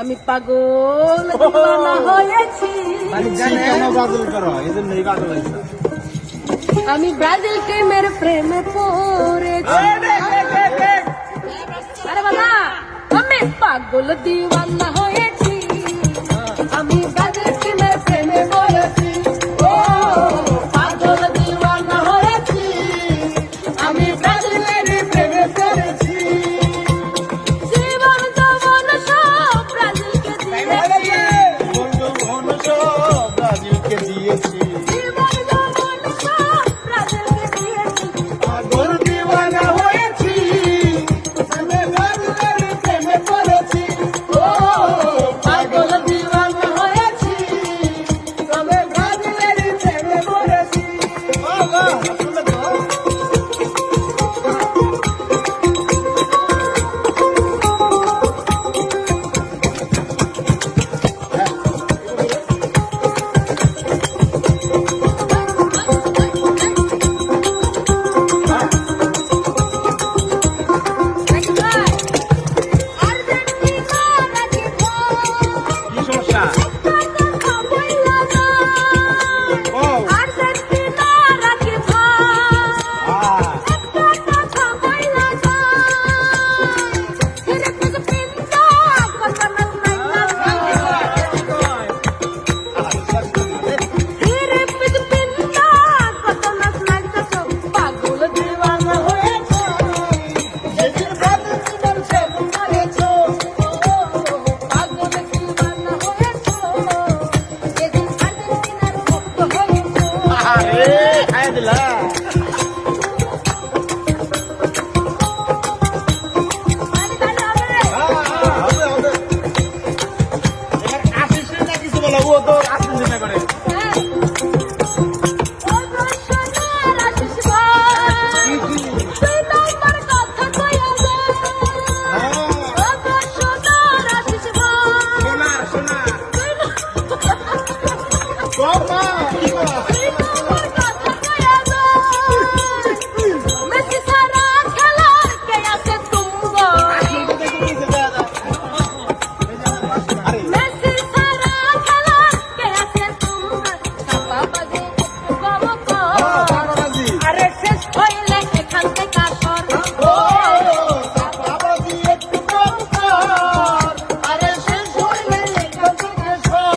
আমি পাগল দিওয়ানা হয়েছি। আমি ব্রাজিল টিমের প্রেমে পড়েছি। আরে বাবা, আমি পাগল দিওয়ানা হয়েছি। আমি ব্রাজিল টিমের প্রেমে পড়েছি। ও পাগল দিওয়ানা হয়েছি। আমি ব্রাজিলের প্রেমে পড়েছি। জীবন যৌবন সব ব্রাজিলকে দিয়েছি। জীবন যৌবন সব ব্রাজিলকে দিয়েছি। পাগল দিওয়ানা হয়েছি, আমি ব্রাজিলের প্রেমে পড়েছি। ও পাগল দিওয়ানা হয়েছি। আমি ব্রাজিলের প্রেমে পড়েছি। আর্জেন্টিনা নাকি কি সমস্যা? কথা বললা না। আর্জেন্টিনা নাকি কথা বললা না। হিরে পিছ পিন্তা কথা না হিরে পিছ পিন্তা কথা না লাগতো। পাগল দিওয়ানা হয়েছে। যেদিন ব্রাজিল তোমার প্রেমে পড়েছো, পাগল দিওয়ানা হয়েছে। যেদিন আর্জেন্টিনার ভক্ত হয়েছে। আরে খাইয়া দিলা। হবে হবে। এবার আসিস না কিছু বলা, ও তো